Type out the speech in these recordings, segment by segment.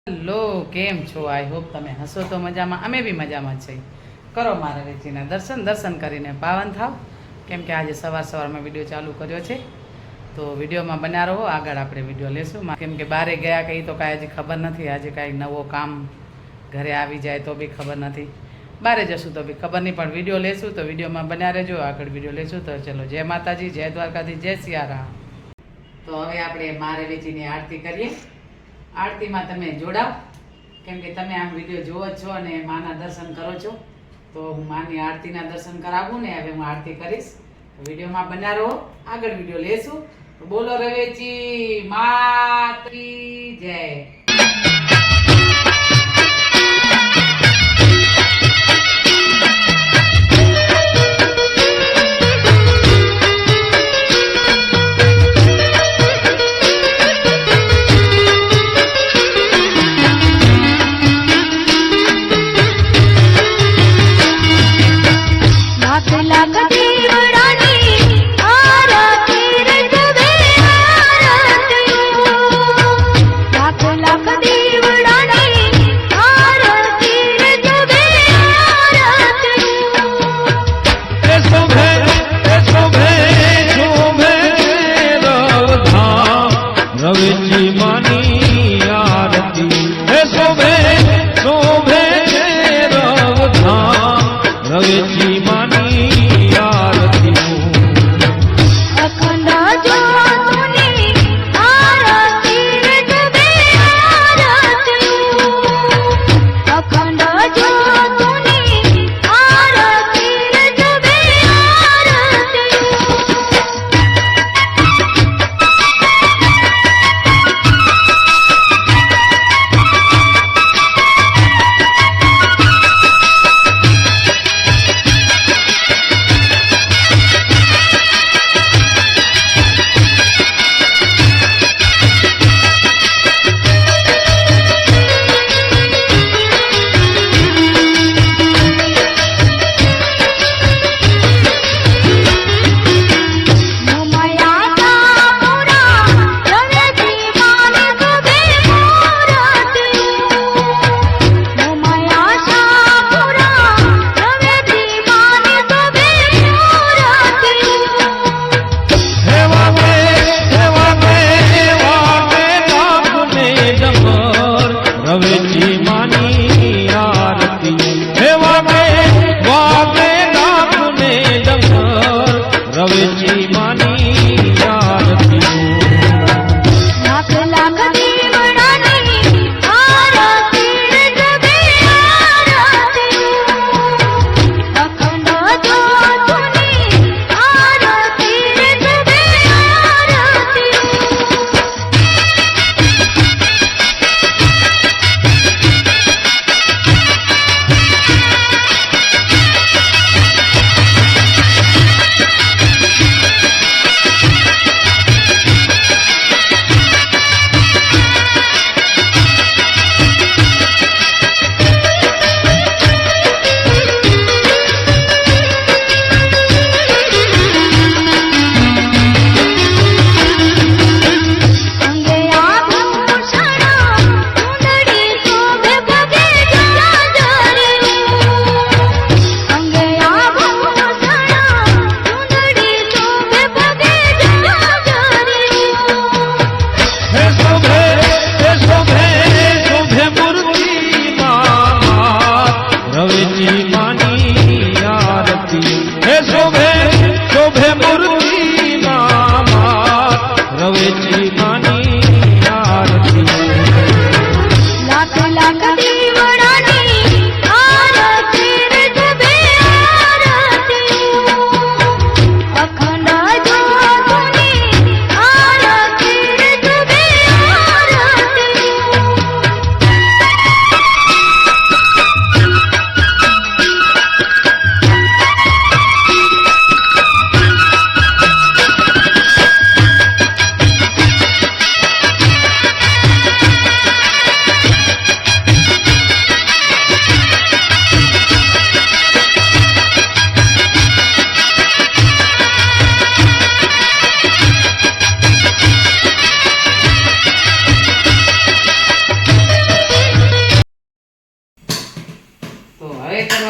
Hello, કેમ છો? I hope તમે હસો તો મજામાં, અમે બી મજામાં છે. કરો મારા વેચીના દર્શન કરીને પાવન થાવ. કેમ કે આજે સવારમાં વિડીયો ચાલુ કર્યો છે, તો વિડીયોમાં બના રહો. આગળ આપણે વિડીયો લેશું. કેમ કે બારે ગયા કંઈ તો કાંઈ હજી ખબર નથી. આજે કાંઈ નવો કામ ઘરે આવી જાય તો બી ખબર નથી. બારે જશું તો બી ખબર નહીં, પણ વિડીયો લેશું તો વિડીયોમાં બન્યા રહેજો. આગળ વિડીયો લેશું તો ચલો, જય માતાજી, જય દ્વારકાધીશ, જય સિયારામ. તો હવે આપણે મારે વેચીની આરતી કરીએ. આરતીમાં તમે જોડાવ, કેમ કે તમે આમ વિડીયો જુઓ જ છો અને માના દર્શન કરો છો, તો હું માની આરતીના દર્શન કરાવું ને હવે હું આરતી કરીશ. વિડીયોમાં બન્યા રહો, આગળ વિડીયો લેશું. તો બોલો રવેચી માતની જય. La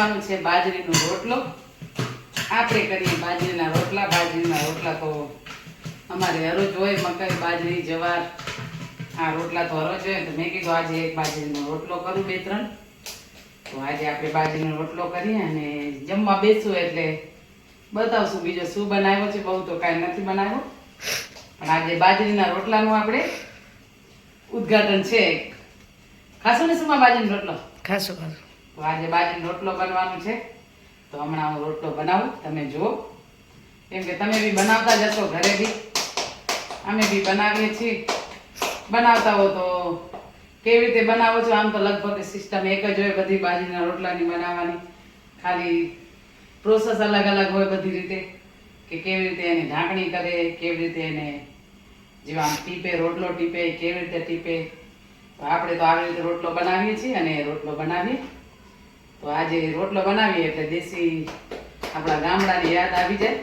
બનાવવાનું છે બાજરીનો રોટલો. આપણે કરીએ બાજરીના રોટલા. બાજરીના રોટલા તો અમારે હરોજ હોય, મકાઈ, બાજરી, જવાર, આ રોટલા તો હરોજ હોય. તો મેં કીધું આજે એક બાજરીનો રોટલો કરું, 2-3. તો આજે આપણે બાજરીનો રોટલો કરીએ અને જમવા બેસું એટલે બતાવશું બીજો શું બનાવ્યો છે. બહુ તો કાંઈ નથી બનાવ્યો, પણ આજે બાજરીના રોટલાનું આપણે ઉદ્ઘાટન છે. ખાશું ને શું બાજરીનો રોટલો? ખાશું. તો આજે બાજરીનો રોટલો બનવાનો છે. તો હમણાં હું રોટલો બનાવું, તમે જુઓ. કેમ કે તમે બી બનાવતા જ હશો ઘરે બી, અમે બી બનાવીએ છીએ. બનાવતા હો તો કેવી રીતે બનાવો છો? આમ તો લગભગ સિસ્ટમ એક જ હોય બધી બાજરીના રોટલાની બનાવવાની, ખાલી પ્રોસેસ અલગ અલગ હોય બધી રીતે, કે કેવી રીતે એને ઢાંકણી કરે, કેવી રીતે એને જેવા આમ ટીપે, રોટલો ટીપે, કેવી રીતે ટીપે. તો આપણે તો આવી રીતે રોટલો બનાવીએ છીએ અને રોટલો બનાવીએ. તો આજે રોટલો બનાવીએ એટલે દેશી આપણા ગામડાની યાદ આવી જાય.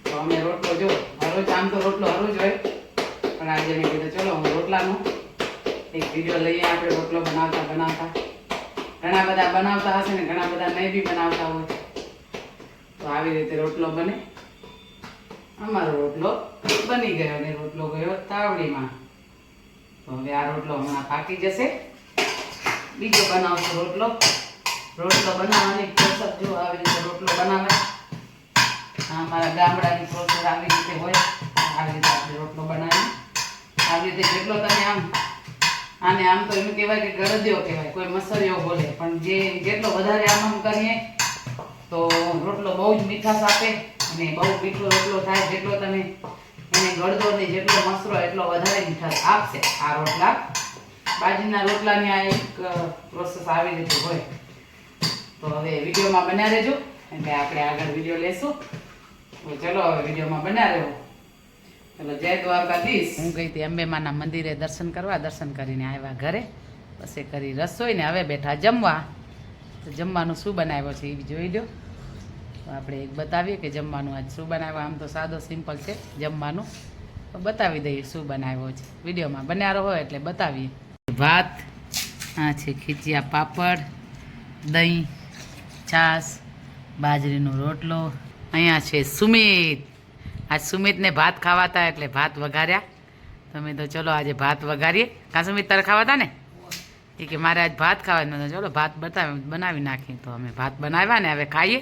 તો અમે રોટલો જો હરોજ, આમ તો રોટલો હરોજ હોય, પણ આજે મેં કીધું ચલો હું રોટલાનો એક વિડીયો લઈએ. આપણે રોટલો બનાવતા બનાવતા ઘણા બધા બનાવતા હશે ને ઘણા બધા નહીં બી બનાવતા હોય. તો આવી રીતે રોટલો બને. અમારો રોટલો બની ગયો અને રોટલો ગયો તાવડીમાં. તો હવે આ રોટલો હમણાં પાકી જશે. બીજો બનાવશું રોટલો. રોટલો બનાવવાની પ્રોસેસ જો આવી રીતે રોટલો બનાવે. અમારા ગામડાની પ્રોસેસ આવી રીતે હોય. આવી રીતે આપણે રોટલો બનાવીએ. આવી રીતે જેટલો તમે આને આમ તો એમ કહેવાય કે ગરદ્યો કહેવાય, કોઈ મસરિયો બોલે, પણ જેટલો વધારે આમ કરીએ તો રોટલો બહુ જ મીઠાશ આપે અને બહુ મીઠો રોટલો થાય. જેટલો તમે એને ગળદો ને જેટલો મસરો એટલો વધારે મીઠાશ આપશે આ રોટલા. બાજરીના રોટલાની આ એક પ્રોસેસ આવી રીતે હોય. તો હવે વિડીયોમાં બન્યા રહેજો, એટલે આપણે આગળ વિડીયો લેશું. તો ચલો હવે વિડીયોમાં બન્યા રહેવો. ચલો, જય દ્વારકાધીશ. હું ગઈ હતી અંબેમાના મંદિરે દર્શન કરવા. દર્શન કરીને આવ્યા ઘરે, પછી કરી રસોઈ ને હવે બેઠા જમવા. તો જમવાનું શું બનાવ્યો છે એ જોઈ લો. તો આપણે એક બતાવીએ કે જમવાનું આજ શું બનાવ્યું. આમ તો સાદો સિમ્પલ છે જમવાનું, તો બતાવી દઈએ શું બનાવ્યો છે. વિડીયોમાં બન્યા રહો એટલે બતાવીએ. ભાત, આ છે ખીચિયા, પાપડ, દહીં, છાશ, બાજરીનો રોટલો. અહીંયા છે સુમિત. આજ સુમિતને ભાત ખાવાતા એટલે ભાત વઘાર્યા. તમે તો ચલો આજે ભાત વઘારીએ. કાં સુમિત તારે ખાવાતા ને? એ કે મારે આજ ભાત ખાવા. ચલો ભાત બનાવી નાખીએ. તો અમે ભાત બનાવ્યા ને હવે ખાઈએ.